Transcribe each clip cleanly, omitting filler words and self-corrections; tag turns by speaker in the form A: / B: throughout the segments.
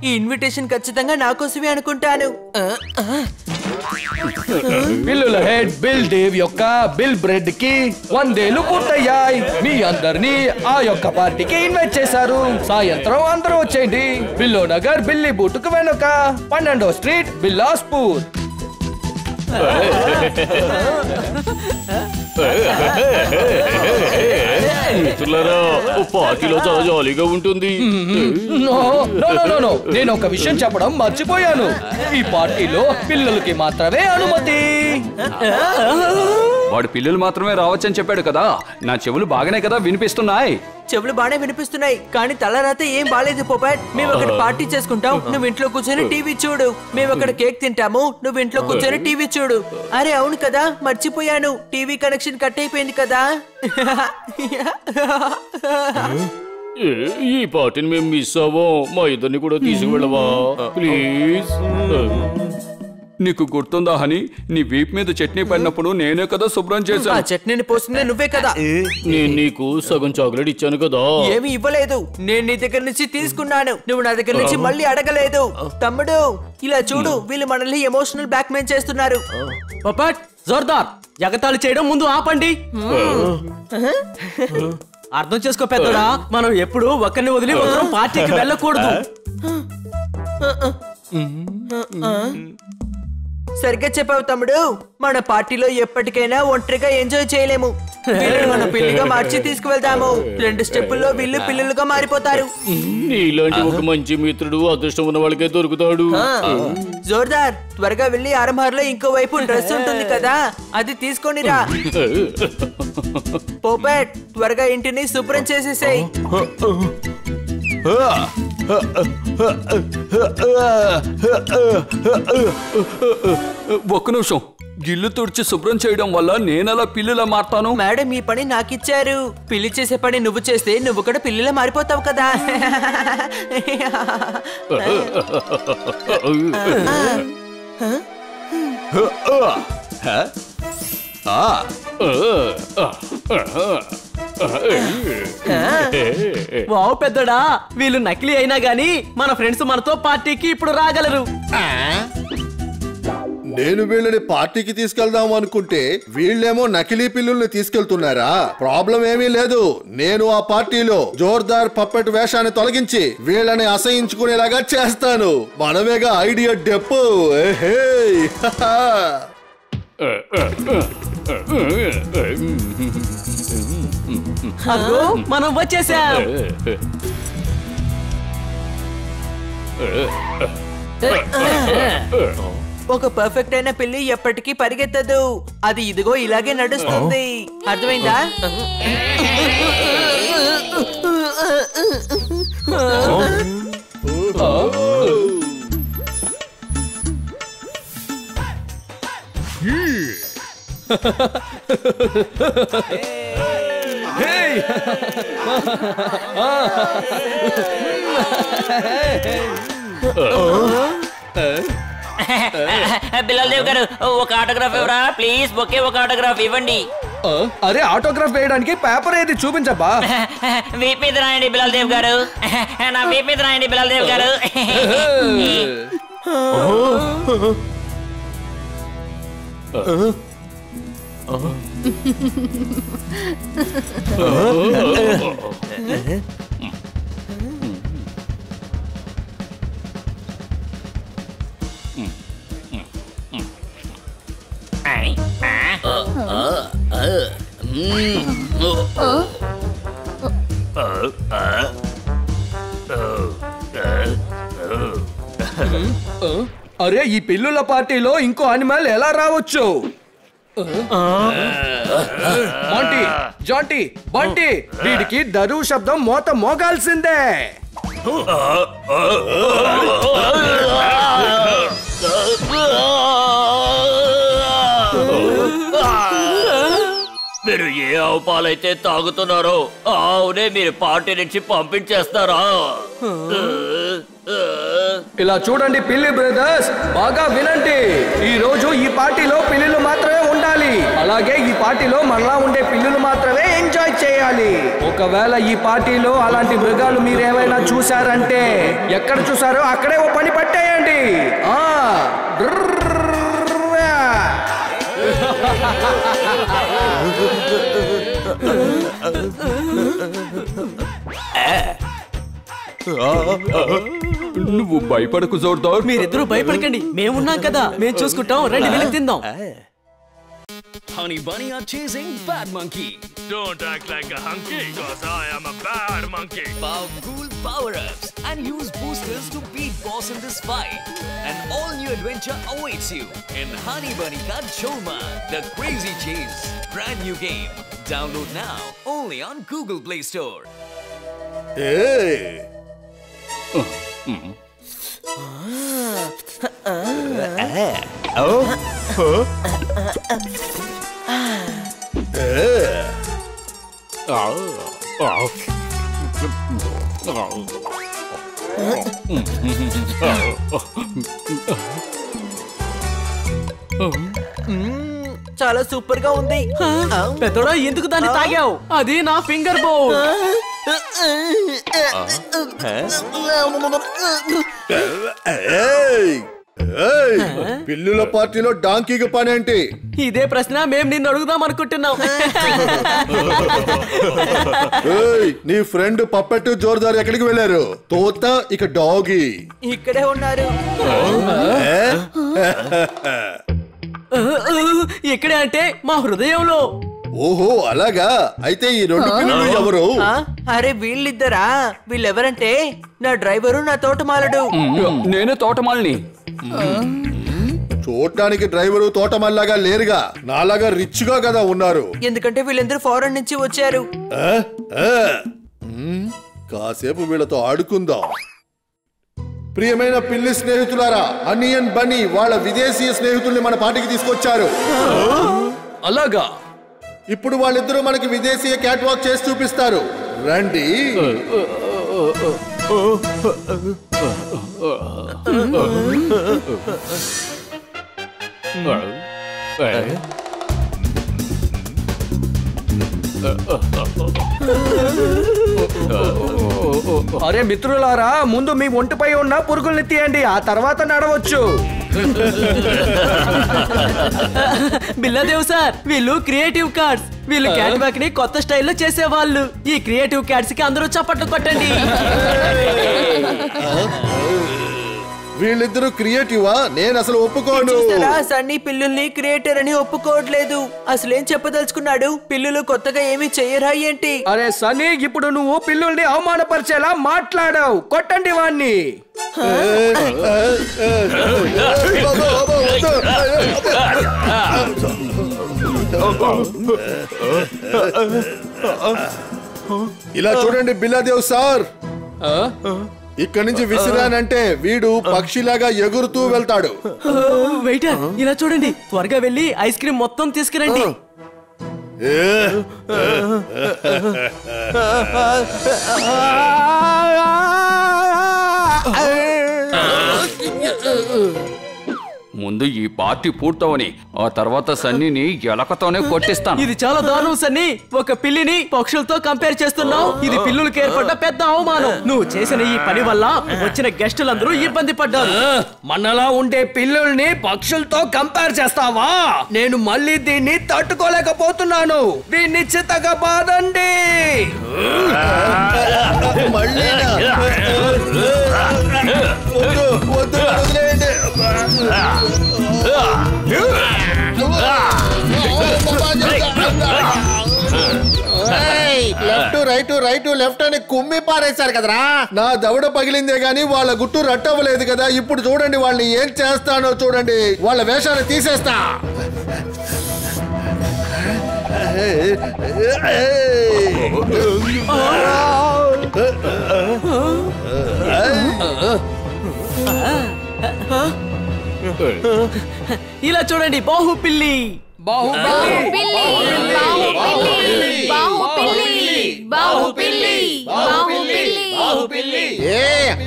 A: ఈ ఇన్విటేషన్ ఖచ్చితంగా నా కోసమే అనుకుంటాను.
B: పిల్లుల హెడ్ బిల్ డేవ్ యొక్క బిల్ బ్రెడ్ కి 100 ఏళ్లు పూర్తయ్యాయి. మీ అందరినీ ఆ యొక్క పార్టీకి ఇన్వైట్ చేశారు. సాయంత్రం అందరూ వచ్చేయండి. బిల్లో నగర్ బిల్లీ బూటుకు వెనుక 12వ స్ట్రీట్ బిల్లాస్పూర్.
C: పార్టీలో చాలా జాలీగా ఉంటుంది.
B: నేను ఒక విషయం చెప్పడం మర్చిపోయాను. ఈ పార్టీలో పిల్లలకి మాత్రమే అనుమతి.
C: వాడు పిల్లలు మాత్రమే రావచ్చని చెప్పాడు కదా. నా చెవులు బాగానే కదా వినిపిస్తున్నాయి.
A: చెవులు బాగానే వినిపిస్తున్నాయి, కానీ తలరాత ఏం బాలేదు పోపాట్. మేము అక్కడ పార్టీ చేసుకుంటాం, నువ్వు ఇంట్లో కూర్చొని టీవీ చూడు. మేము అక్కడ కేక్ తింటాము, నువ్వు ఇంట్లో కూర్చొని టీవీ చూడు. అరే అవును కదా, మర్చిపోయాను, టీవీ కనెక్షన్ కట్ అయిపోయింది కదా.
C: ఈ పార్టీని మేము మిస్ అవ్వం. మా ఇద్దరిని కూడా తీసుకువెళ్ళవా ప్లీజ్? నీకు గుర్తుందా హనీ, నీ వీప్ మీద చట్నీ పడినప్పుడు నేనే కదా శుభ్రం చేశాను.
A: చట్నీని పోసిందే నువ్వే కదా.
C: నేను నీకు సగం చాక్లెట్ ఇచ్చాను కదా.
A: ఏమి ఇవ్వలేదు, నేను నీ దగ్గర నుంచి తీసుకున్నాను. నువ్వు నా దగ్గర నుంచి మళ్ళీ అడగలేదు. తమ్ముడు ఇలా చూడు, వీళ్ళు మనల్ని ఎమోషనల్ బ్లాక్ మెయిల్ చేస్తున్నారు.
D: పపాట్ జోర్దార్, ఎగతాళి చేయడం ముందు ఆపండి. అర్థం చేసుకో పెద్దడా, మనం ఎప్పుడు ఒకరిని వదిలి ఒకరు పార్టీకి వెళ్ళకూడదు.
A: సరిగ్గా చెప్పావు తమ్ముడు. మన పార్టీలో ఎప్పటికైనా ఒంటరిగా ఎంజాయ్ చేయలేము. మన పిల్లిగా మార్చి తీసుకువెళ్తాము. 2 స్టెప్పుల్లో వీళ్ళు పిల్లలుగా మారిపోతారు.
C: నీలాంటి ఒక మంచి మిత్రుడు అదృష్టం ఉన్న వాళ్ళకే దొరుకుతాడు.
A: జోర్దార్, త్వరగా వెళ్ళి ఆరంభార్లో ఇంకో వైపు డ్రెస్ ఉంటుంది కదా, అది తీసుకొనిరా. పోపెట్, త్వరగా ఇంటిని శుభ్రం చేసేసాయి.
C: ఒక్క నిమిషం, గిల్లు తుడిచి శుభ్రం చేయడం వల్ల నేనలా పిల్లిలా మారుతాను?
A: మేడం ఈ పని నాకిచ్చారు. పిల్లి చేసే పని నువ్వు చేస్తే నువ్వు కూడా పిల్లిలా మారిపోతావు కదా.
D: వావ్ పెద్దడా, వీళ్ళు నకిలీ అయినా గానీ మన ఫ్రెండ్స్ మనతో పార్టీకి ఇప్పుడు రాగలరు.
E: నేను వీళ్ళని పార్టీకి తీసుకెళ్దాం అనుకుంటే వీళ్ళేమో నకిలీ పిల్లుల్ని తీసుకెళ్తున్నారా? ప్రాబ్లం ఏమీ లేదు. నేను ఆ పార్టీలో జోర్దార్ పప్పెట్ వేషాన్ని తొలగించి వీళ్ళని అసహించుకునేలాగా చేస్తాను. మనమేగా ఐడియా డెప్పు.
D: అగో మనం వచ్చేసాం.
A: ఒక పర్ఫెక్ట్ అయిన పిల్లి ఎప్పటికీ పరిగెత్తదు. అది ఇదిగో ఇలాగే నడుస్తుంది. అర్థమైందా?
F: బిలాల్ దేవ్ గారు, ఒక ఆటోగ్రాఫ్ ఇవ్వరా ప్లీజ్? ఒకే ఒక ఆటోగ్రాఫ్ ఇవ్వండి.
B: అరే ఆటోగ్రాఫ్ వేయడానికి పేపర్ ఏది చూపించబ్బా.
F: వీప్ మీద రాయండి బిలాల్ దేవ్ గారు, నా వీప్ మీద రాయండి బిలాల్ దేవ్ గారు.
B: అరే ఈ పిల్లుల పార్టీలో ఇంకో అనిమల్ ఎలా రావచ్చు? మాంటీ, జాంటీ, బంటీ, వీడికి దరు శబ్దం మోత మోగాల్సిందే.
F: మీరు ఏ ఆవు పాలైతే తాగుతున్నారో ఆవునే మీరు పార్టీ నుంచి పంపించేస్తారా?
B: ఇలా చూడండి పిల్లి బ్రదర్స్, బాగా వినండి. ఈ రోజు ఈ పార్టీలో పిల్లులు మాత్రమే ఉండాలి. అలాగే ఈ పార్టీలో మనలా ఉండే పిల్లులు మాత్రమే ఎంజాయ్ చేయాలి. ఒకవేళ ఈ పార్టీలో అలాంటి మృగాలు మీరేమైనా చూసారంటే ఎక్కడ చూసారో అక్కడే ఓ పని పట్టేయండి.
C: నువ్వు భయపడకు జోర్దార్.
D: మీరిద్దరూ భయపడకండి, మేమున్నాం కదా, మేము చూసుకుంటాం. రండి వెళ్ళి తిందాం.
G: Honey Bunny are chasing Bad Monkey.
H: Don't act like a hunky, cause I am a bad monkey.
G: Power cool power-ups and use boosters to beat boss in this fight. An all-new adventure awaits you in Honey Bunny Ka Choma, The Crazy Chase. Brand new game. Download now only on Google Play Store.
A: చాలా super గా ఉంది.
D: పెద్దోడా ఎందుకు దాన్ని తాగావు? అది నా finger బోల్.
E: పిల్లుల పార్టీలో డాంకీకి పని ఏంటి?
D: ఇదే ప్రశ్న మేము నిన్ను అడుగుదాం అనుకుంటున్నాం.
E: నీ ఫ్రెండ్ పప్పెట్టు జోర్దార్ ఎక్కడికి వెళ్ళారు? తోత ఇక డాగి
A: ఇక్కడే ఉన్నారు.
D: ఇక్కడే అంటే మా హృదయంలో.
E: ఓహో అలాగా, అయితే ఈ రెండు పిల్లలు ఎవరు?
A: అరే వీళ్ళిద్దరా? వీళ్ళెవరంటే నా డ్రైవరు, నా తోటమాలుడు.
C: నేనే తోటమాలిని.
E: చూడటానికి డ్రైవరు తోటమాలిలాగా లేరుగా, నాలాగా రిచ్ గా కదా ఉన్నారు.
A: ఎందుకంటే వీళ్ళందరూ ఫారెన్ నుంచి వచ్చారు.
E: కాసేపు వీళ్ళతో ఆడుకుందాం. ప్రియమైన పిల్లి స్నేహితులారా, అనియన్ బన్నీ వాళ్ళ విదేశీ స్నేహితుల్ని మన పార్టీకి తీసుకొచ్చారు.
B: అలాగా?
E: ఇప్పుడు వాళ్ళిద్దరూ మనకి విదేశీయ క్యాట్ వాక్ చేసి చూపిస్తారు. రండి.
B: అరే మిత్రులారా, ముందు మీ ఒంటిపై ఉన్న పురుగుల్ని తీయండి, ఆ తర్వాత నడవచ్చు.
D: బిల్లాదేవ్ సార్, వీళ్ళు క్రియేటివ్ కార్డ్స్. వీళ్ళు క్యాట్ వాక్ ని కొత్త స్టైల్లో చేసేవాళ్ళు. ఈ క్రియేటివ్ కార్డ్స్ కి అందరూ చప్పట్లు కొట్టండి.
E: వీళ్ళిద్దరూ క్రియేటివా? నేను అసలు ఒప్పుకోను.
A: చూసారా, సన్నీ పిల్లుల్ని క్రియేటర్ అని ఒప్పుకోవట్లేదు. అసలేం చెప్పదలుచుకున్నాడు? పిల్లులు కొత్తగా ఏమీ చెయ్యరా ఏంటి?
B: అరే సన్నీ, ఇప్పుడు నువ్వు పిల్లుల్ని అవమానపరిచేలా మాట్లాడావు. కొట్టండి వాణ్ణి.
E: ఇలా చూడండి బిల్లాదేవ్ సార్, ఇక్కడి నుంచి విసిరానంటే వీడు పక్షిలాగా ఎగురుతూ వెళ్తాడు.
D: వెయిటర్, ఇలా చూడండి, త్వరగా వెళ్ళి ఐస్ క్రీమ్ మొత్తం తీసుకురండి.
C: ముందు ఈ పార్టీ పూర్తవని, ఆ తర్వాత సన్నీని ఎలకతోనే కొట్టిస్తాను.
D: ఇది చాలా దారుణం సన్నీ. ఒక పిల్లిని పక్షులతో కంపేర్ చేస్తున్నావు. ఇది పిల్లులకు ఏర్పడ్డ పెద్ద అవమానం. నువ్వు చేసిన ఈ పని వల్ల వచ్చిన గెస్టులందరూ ఇబ్బంది పడ్డారు.
B: మనలా ఉండే పిల్లుల్ని పక్షులతో కంపేర్ చేస్తావా? నేను మళ్ళీ దీన్ని తట్టుకోలేకపోతున్నాను. దీన్ని చిత్తగా బాదండి.
E: రైట్ లెఫ్ట్ అని కుమ్మి పారేశారు కదరా. నా దవడ పగిలిందే గాని వాళ్ళ గుట్టు రట్టవ్వలేదు కదా. ఇప్పుడు చూడండి వాళ్ళని ఏం చేస్తానో చూడండి. వాళ్ళ వేషాలు తీసేస్తా.
D: ఇలా చూడండి, బాహుపిల్లి.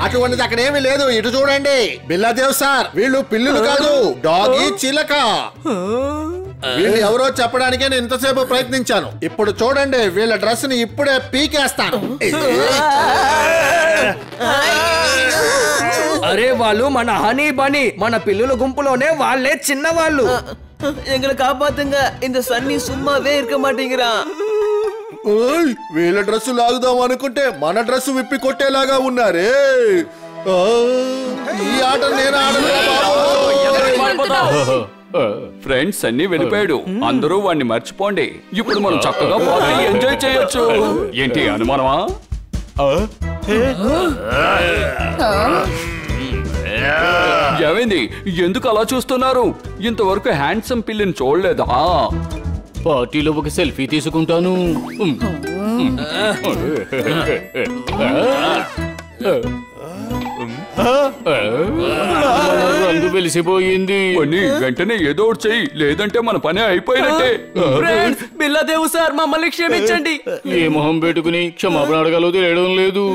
E: అటువంటిది అక్కడ ఏమీ లేదు. ఇటు చూడండి బిల్లాదేవ్ సార్, వీళ్ళు పిల్లులు కాదు, డాగి చిలక. వీళ్ళు ఎవరో చెప్పడానికే నేను ఇంతసేపు ప్రయత్నించాను. ఇప్పుడు చూడండి వీళ్ళ డ్రెస్ ని ఇప్పుడే పీకేస్తాను.
B: అరే వాళ్ళు మన హనీ బనీ, మన పిల్లుల గుంపులోనే వాళ్ళే చిన్నవాళ్ళు.
D: எங்களை காப்பாத்துங்க, இந்த சன்னி சும்மாவே இருக்க மாட்டேங்கிறா.
E: వీళ్ళ డ్రెస్ లాగుదాం అనుకుంటే మన డ్రెస్ విప్పి కొట్టేలాగా ఉన్నారే. ఈ ఆట నేను
C: ఫ్రెండ్స్ అన్ని వెళ్ళిపోయాడు. అందరూ వాడిని మర్చిపోండి. ఇప్పుడు మనం చక్కగా పార్టీ ఎంజాయ్ చేయొచ్చు. ఏంటి అనుమానమా? ఏమైంది? ఎందుకు అలా చూస్తున్నారు? ఇంతవరకు హ్యాండ్సమ్ పిల్లిని చూడలేదా? పార్టీలో ఒక సెల్ఫీ తీసుకుంటాను. రంగు వెలిసిపోయింది. వెంటనే ఏదో ఒకటి చెయ్యి, లేదంటే మన పని అయిపోయినట్టే.
D: బిల్లాదేవ్ సార్ మమ్మల్ని క్షమించండి.
C: ఏ మొహం పెట్టుకుని క్షమాపణ అడగాలో తెలియడం లేదు.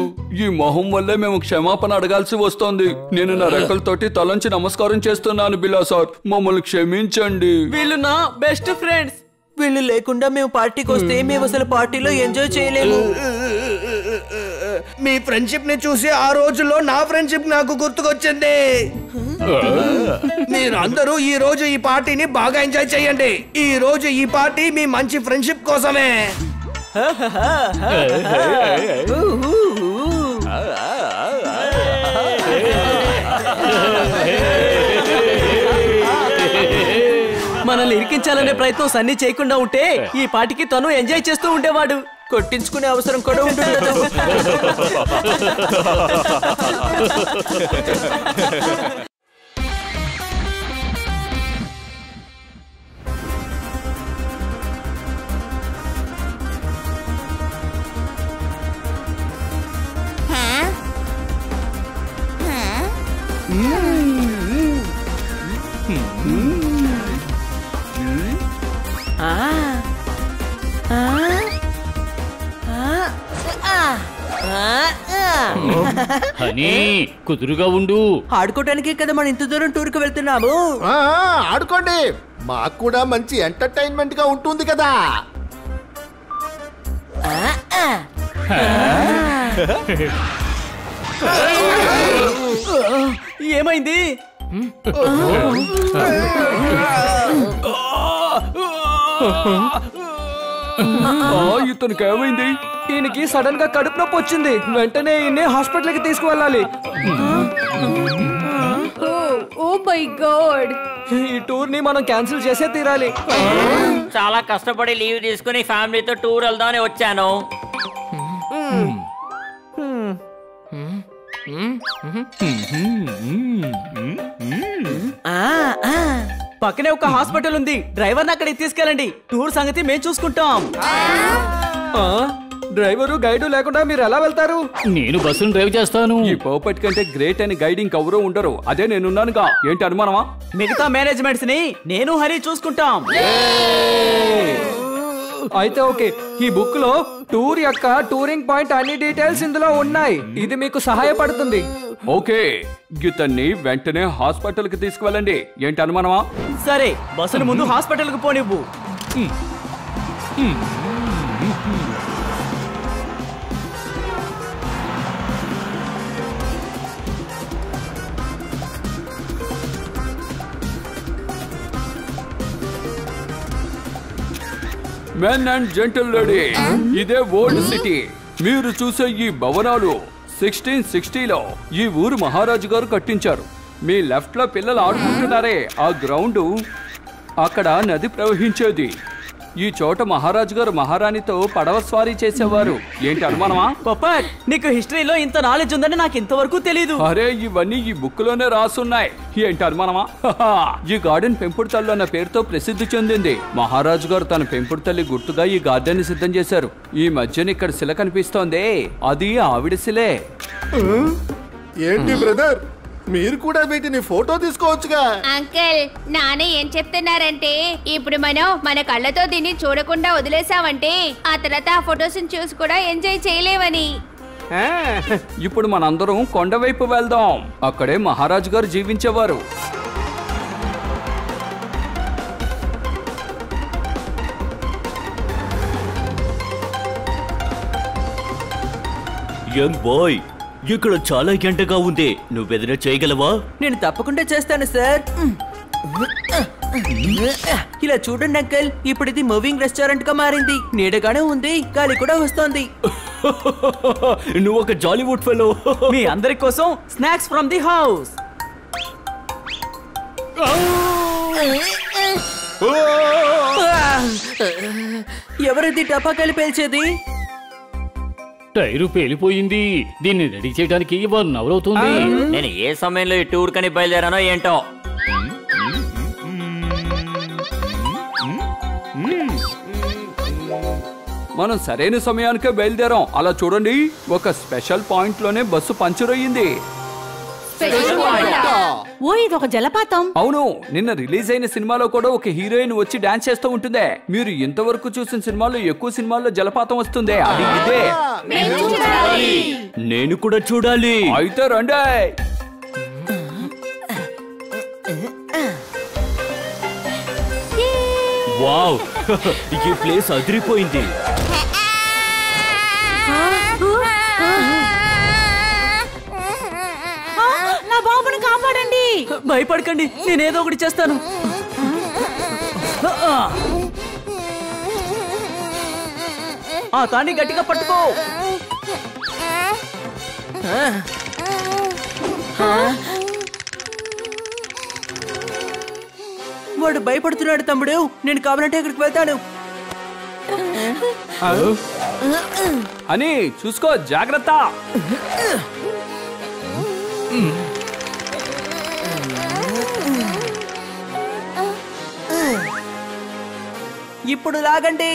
C: ఈ మొహం వల్లే మేము క్షమాపణ అడగాల్సి వస్తోంది. నేను నా రెక్కలతోటి తలంచి నమస్కారం చేస్తున్నాను. బిల్లా సార్ మమ్మల్ని క్షమించండి.
D: వీళ్ళు నా బెస్ట్ ఫ్రెండ్స్.
A: వీళ్ళు లేకుండా మేము పార్టీకి వస్తే మేము అసలు పార్టీలో ఎంజాయ్ చేయలేము.
B: మీ ఫ్రెండ్షిప్ ని చూసి ఆ రోజుల్లో నా ఫ్రెండ్షిప్ నాకు గుర్తుకొచ్చింది. మీరు అందరూ ఈ రోజు ఈ పార్టీని బాగా ఎంజాయ్ చేయండి. ఈ రోజు ఈ పార్టీ మీ మంచి ఫ్రెండ్షిప్ కోసమే.
D: మనల్ని ఇరికించాలనే ప్రయత్నం సన్ని చేయకుండా ఉంటే ఈ పార్టీకి తను ఎంజాయ్ చేస్తూ ఉండేవాడు.
A: కొట్టించుకునే అవసరం కూడా ఉంటుంది.
C: హనీ కుదురుగా ఉండు.
A: ఆడుకోవటానికే కదా మనం ఇంత దూరం టూర్ కి వెళ్తున్నాము.
E: ఆడుకోండి, మాకు కూడా మంచి ఎంటర్టైన్మెంట్ గా ఉంటుంది కదా.
D: ఏమైంది?
C: ఇతనికి ఏమైంది?
B: ఈయనకి సడన్ గా కడుపు నొప్పి వచ్చింది. వెంటనే ఈయన్ని హాస్పిటల్ కి తీసుకువెళ్ళాలి.
I: ఓ మై గాడ్,
B: ఈ టూర్ ని మనం క్యాన్సిల్ చేసే తీరాలి.
F: చాలా కష్టపడి లీవ్ తీసుకుని ఫ్యామిలీతో టూర్ వెళ్దామని వచ్చాను.
D: పక్కనే ఒక హాస్పిటల్ ఉంది. డ్రైవర్ అక్కడికి తీసుకెళ్ళండి. టూర్ సంగతి మేము చూసుకుంటాం.
B: డ్రైవరు గైడు లేకుండా మీరు ఎలా వెళ్తారు?
C: నేను బస్సును డ్రైవ్ చేస్తాను. ఈ పర్ఫెక్ట్ కంటే గ్రేట్ అని గైడింగ్ ఎవరూ ఉండరు. అదే నేనున్నానుగా. ఏంటి అనుమానమా?
D: మిగతా మేనేజ్మెంట్స్ ని నేను హరి చూసుకుంటాం.
B: అయితే ఓకే, ఈ బుక్ లో టూర్ యొక్క టూరింగ్ పాయింట్ అన్ని డీటెయిల్స్ ఇందులో ఉన్నాయి. ఇది మీకు సహాయపడుతుంది.
C: ఓకే, ఇతన్ని వెంటనే హాస్పిటల్ కి తీసుకువెళ్ళండి. ఏంటి అనుమానమా?
D: సరే, బస్సును ముందు హాస్పిటల్ కు పోనివ్వు.
C: మెన్ అండ్ జెంటల్ లేడీ, ఇదే ఓల్డ్ సిటీ. మీరు చూసే ఈ భవనాలు 1660లో ఈ ఊరు మహారాజు గారు కట్టించారు. మీ లెఫ్ట్ లో పిల్లలు ఆడుకుంటున్నారే, ఆ గ్రౌండ్ అక్కడ నది ప్రవహించేది. ఈ చోట మహారాజు గారు మహారాణితో పడవ స్వారీ చేసేవారు. ఏంటి అనుమానమా?
D: పప్పట్, నీకు హిస్టరీలో ఇంత నాలెడ్జ్ ఉందని నాకు ఇంతవరకు తెలీదు.
C: అరే, ఇవన్నీ ఈ బుక్ లోనే రాసున్నాయి. ఏంటి అనుమానమా? ఈ గార్డెన్ పెంపుడు తల్లి అన్న పేరుతో ప్రసిద్ధి చెందింది. మహారాజు గారు తన పెంపుడు తల్లి గుర్తుగా ఈ గార్డెన్ ని సిద్ధం చేశారు. ఈ మధ్యన ఇక్కడ శిల కనిపిస్తోంది, అది ఆవిడ శిలే.
E: ఏంటి బ్రదర్, మీరు కూడా వీటిని ఫోటో తీసుకోవచ్చుగా?
I: అంకుల్, నాన్న ఏం చెప్తున్నారంటే ఇప్పుడు మనం మన కళ్ళతో దీన్ని చూడకుండా వదిలేసామంటే ఆ తర్వాత ఆ ఫొటోస్ చూసి కూడా ఎంజాయ్ చేయలేమని.
C: ఇప్పుడు మనందరం కొండవైపు వెళ్దాం. అక్కడే మహారాజు గారు జీవించేవారు.
J: యంగ్ బాయ్, ఇక్కడ చాలా ఎండగా ఉంది. నువ్వేదైనా చేయగలవా?
A: నేను తప్పకుండా చేస్తాను సార్. ఇలా చూడండి అంకల్, ఇప్పుడు ఇది మూవింగ్ రెస్టారెంట్ గా మారింది. నీడగానే ఉంది, గాలి కూడా వస్తోంది.
J: నువ్వు ఒక జాలీవుడ్ ఫెలో.
D: మీ అందరి కోసం స్నాక్స్ ఫ్రమ్ ది హౌస్.
A: ఎవరిది టపాకాయలు పేల్చేది?
K: టైరు పేలిపోయింది. దీన్ని రెడీ చేయడానికి 1 అవర్ అవుతుంది.
F: నేను ఏ సమయంలో ఈ టూర్ కని బయలుదేరానో ఏంటో.
C: మనం సరైన సమయానికే బయలుదేరాం. అలా చూడండి, ఒక స్పెషల్ పాయింట్ లోనే బస్సు పంచర్ అయ్యింది.
L: ఓ ఇదొక జలపాతం.
C: అవును, నిన్న రిలీజ్ అయిన సినిమాలో కూడా ఒక హీరోయిన్ వచ్చి డాన్స్ చేస్తూ ఉంటుందే. మీరు ఇంతవరకు చూసిన సినిమాల్లో ఎక్కువ సినిమాల్లో జలపాతం వస్తుంది. అది ఇదే.
J: నేను కూడా చూడాలి.
C: అయితే రండి.
J: వావ్, ఈ ప్లేస్ అదిరిపోయింది.
L: నా బాబుని కాపాడండి.
D: భయపడకండి, నేనేదో ఒకటి చేస్తాను. ఆ తాన్ని గట్టిగా పట్టుకో.
A: వాడు భయపడుతున్నాడు తమ్ముడు. నేను కావాలంటే ఇక్కడికి వెళ్తాను.
C: అని చూసుకో, జాగ్రత్త.
A: ఇప్పుడు లాగండి.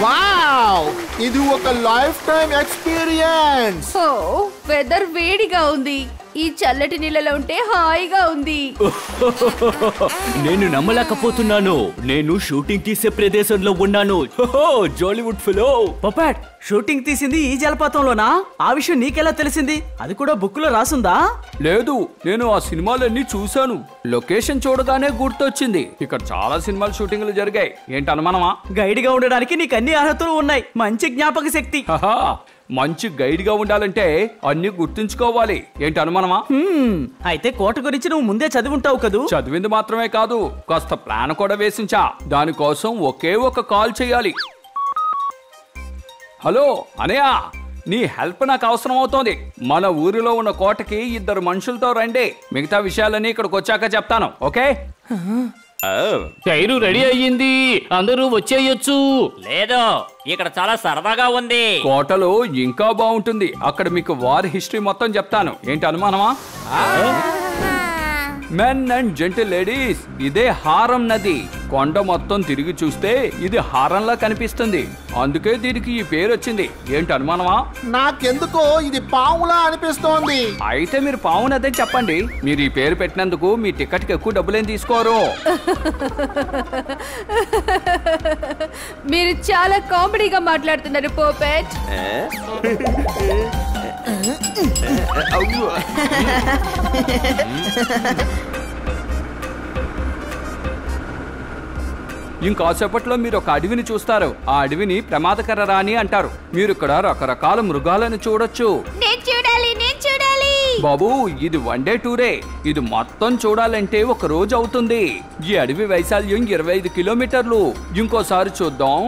M: వావ్, ఇది ఒక లైఫ్ టైం ఎక్స్పీరియన్స్.
I: ఓ వెదర్ వేడిగా ఉంది. ఈ చల్లటి నీళ్ళలో ఉంటే హాయిగా ఉంది.
J: నేను నమ్మలేకపోతున్నాను. నేను షూటింగ్ తీసే ప్రదేశంలో ఉన్నాను. జాలీవుడ్ ఫెలో.
D: పపాట్, షూటింగ్ తీసింది ఈ జలపాతంలోనా? ఆ విషయం నీకెలా తెలిసింది? అది కూడా బుక్ లో రాసుందా?
C: లేదు, నేను ఆ సినిమాలన్నీ చూశాను. లొకేషన్ చూడగానే గుర్తొచ్చింది. ఇక్కడ చాలా సినిమాలు షూటింగ్లు జరిగాయి. ఏంటి అనుమానమా?
D: గైడ్ గా ఉండడానికి నీకు అన్ని అర్హతలు ఉన్నాయి. మంచి జ్ఞాపక శక్తి.
C: మంచి గైడ్ గా ఉండాలంటే అన్ని గుర్తుంచుకోవాలి. ఏంటి అనుమానమా?
D: అయితే కోట గురించి నువ్వు ముందే చదివి ఉంటావు కదూ?
C: చదివింది మాత్రమే కాదు, కాస్త ప్లాన్ కూడా వేసించా. దానికోసం ఒకే ఒక కాల్ చేయాలి. హలో అనయ్య, నీ హెల్ప్ నాకు అవసరం అవుతోంది. మన ఊరిలో ఉన్న కోటకి 2 మనుషులతో రండి. మిగతా విషయాలన్నీ ఇక్కడికి వచ్చాక చెప్తాను. ఓకే?
K: టైరు రెడీ అయ్యింది, అందరూ వచ్చేయొచ్చు.
F: లేదు, ఇక్కడ చాలా సరదాగా ఉంది.
C: కోటలో ఇంకా బాగుంటుంది. అక్కడ మీకు వార్ హిస్టరీ మొత్తం చెప్తాను. ఏంటి అనుమానమా? మెన్ అండ్ జెంటిల్ లేడీస్, ఇదే హారం నది. కొండ మొత్తం తిరిగి చూస్తే ఇది హారంలా కనిపిస్తుంది. అందుకే దీనికి ఈ పేరు వచ్చింది. ఏంటి అనుమానమా?
M: నాకెందుకో ఇది పావులా అనిపిస్తోంది.
C: అయితే మీరు పావు నదే చెప్పండి. మీరు ఈ పేరు పెట్టినందుకు మీ టికెట్ కి ఎక్కువ డబ్బులేం తీసుకోరు.
I: మీరు చాలా కామెడీగా మాట్లాడుతున్నారు పోపెట్.
C: ఇంకాసేపట్లో మీరు ఒక అడవిని చూస్తారు. ఆ అడవిని ప్రమాదకర రాణి అంటారు. మీరు ఇక్కడ రకరకాల మృగాలను చూడొచ్చు.
I: నేను చూడాలి, నేను చూడాలి.
C: బాబు, ఇది 1 డే టూరే. ఇది మొత్తం చూడాలంటే 1 రోజు అవుతుంది. ఈ అడవి వైశాల్యం 25 కిలోమీటర్లు. ఇంకోసారి చూద్దాం.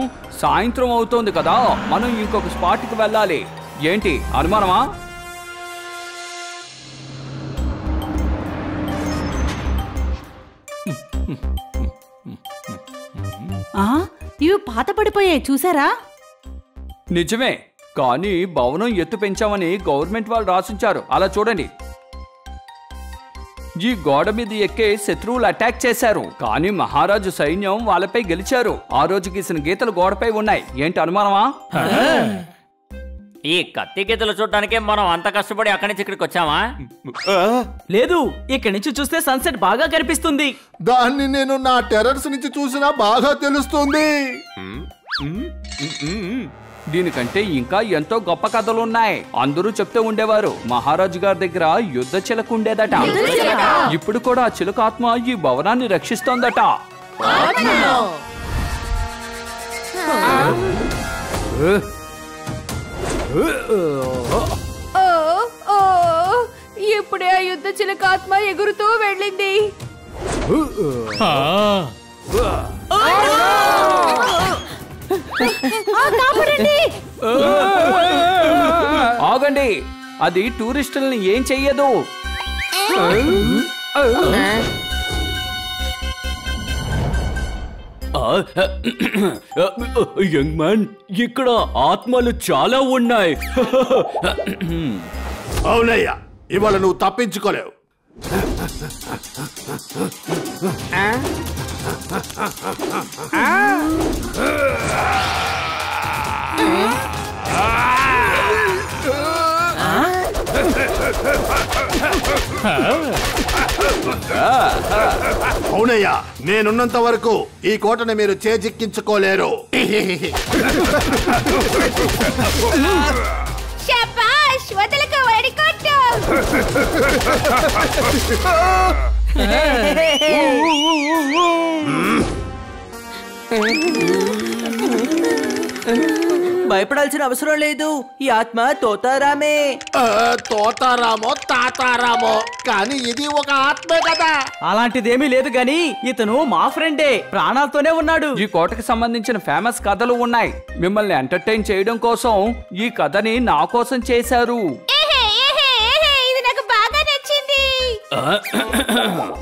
C: సాయంత్రం అవుతోంది కదా, మనం ఇంకొక స్పాట్కి వెళ్ళాలి. ఏంటి అనుమానమా?
L: ఇవి పాత పడిపోయాయి, చూసారా?
C: నిజమే, కానీ భవనం ఎత్తు పెంచామని గవర్నమెంట్ వాళ్ళు రాసించారు. అలా చూడండి. ఈ గోడ మీద ఎక్కే శత్రువులు అటాక్ చేశారు, కానీ మహారాజు సైన్యం వాళ్ళపై గెలిచారు. ఆ రోజు గీసిన గీతలు గోడపై ఉన్నాయి. ఏంటి అనుమానమా?
F: ఈ కత్తి గీతలు చూడటానికి మనం అంత కష్టపడి అక్కడి నుంచి ఇక్కడికి వచ్చామా?
D: లేదు, ఇక్కడి నుంచి చూస్తే సన్సెట్ బాగా కనిపిస్తుంది.
M: దాన్ని నేను నా టెర్రస్ నుంచి చూసినా బాగా తెలుస్తుంది.
C: దీనికంటే ఇంకా ఎంతో గొప్ప కథలున్నాయి. అందరూ చెప్తూ ఉండేవారు మహారాజు గారి దగ్గర యుద్ధ చిలక ఉండేదట. ఇప్పుడు కూడా ఆ చిలుక ఆత్మ ఈ భవనాన్ని రక్షిస్తోందట.
I: ఇప్పుడే ఆ యుద్ధ చిలక ఆత్మ ఎగురుతూ వెళ్ళింది.
C: ఆగండి, అది టూరిస్టుల్ని ఏం చెయ్యదు.
J: యంగ్ మ్యాన్, ఇక్కడ ఆత్మలు చాలా ఉన్నాయి.
M: అవునయ్యా, ఇవాళ నువ్వు తప్పించుకోలేవు. అవునయ్యా, నేనున్నంత వరకు ఈ కోటను మీరు చేజిక్కించుకోలేరు.
I: శభాష్, వదలకు, వడికొట్టు.
A: భయపడాల్సిన అవసరం లేదు. ఈ ఆత్మ తోతారామే.
M: తోతారామో తాతారామో, కానీ ఇది ఒక ఆత్మే కదా.
D: అలాంటిదేమీ లేదు గాని ఇతను మా ఫ్రెండే, ప్రాణాలతోనే ఉన్నాడు.
C: ఈ కోటకి సంబంధించిన ఫేమస్ కథలు ఉన్నాయి. మిమ్మల్ని ఎంటర్టైన్ చేయడం కోసం ఈ కథని నా కోసం చేశారు.
I: ఇది నాకు బాగా నచ్చింది.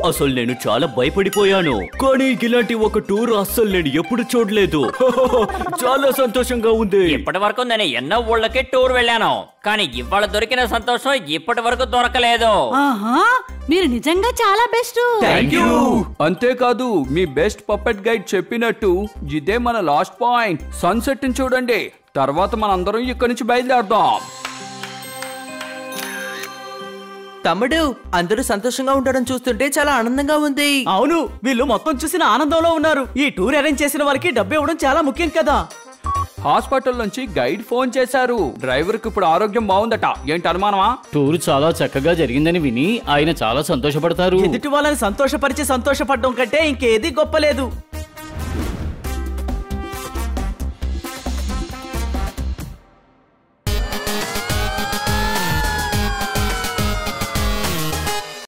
J: అసలు నేను చాలా భయపడిపోయాను, కానీ ఇలాంటి ఒక టూర్ అస్సలు నేను ఎప్పుడు చూడలేదు. చాలా సంతోషంగా ఉంది.
F: ఇప్పటి వరకు నేను ఎన్నో ఊళ్ళకి టూర్ వెళ్ళాను, కానీ ఇవాళ దొరికిన సంతోషం ఇప్పటి వరకు దొరకలేదు.
L: ఆహా, మీరు నిజంగా చాలా బెస్ట్.
C: అంతేకాదు, మీ బెస్ట్ పప్పెట్ గైడ్ చెప్పినట్టు ఇదే మన లాస్ట్ పాయింట్. సన్సెట్ ని చూడండి, తర్వాత మనందరం ఇక్కడి నుంచి బయలుదేరదాం.
A: తమ్ముడు, అందరూ సంతోషంగా ఉండడం చూస్తుంటే చాలా ఆనందంగా ఉంది.
D: అవును, వీళ్ళు మొత్తం చూసిన ఆనందంలో ఉన్నారు. ఈ టూర్ అరేంజ్ చేసిన వారికి డబ్బు ఇవ్వడం చాలా ముఖ్యం కదా.
C: హాస్పిటల్ నుంచి గైడ్ ఫోన్ చేశారు. డ్రైవర్ కి ఇప్పుడు ఆరోగ్యం బాగుందట. ఏంటి అనుమానమా?
K: టూర్ చాలా చక్కగా జరిగిందని విని ఆయన చాలా సంతోషపడతారు.
D: ఎదుటి వాళ్ళని సంతోషపరిచి సంతోషపడడం కంటే ఇంకేది గొప్ప లేదు.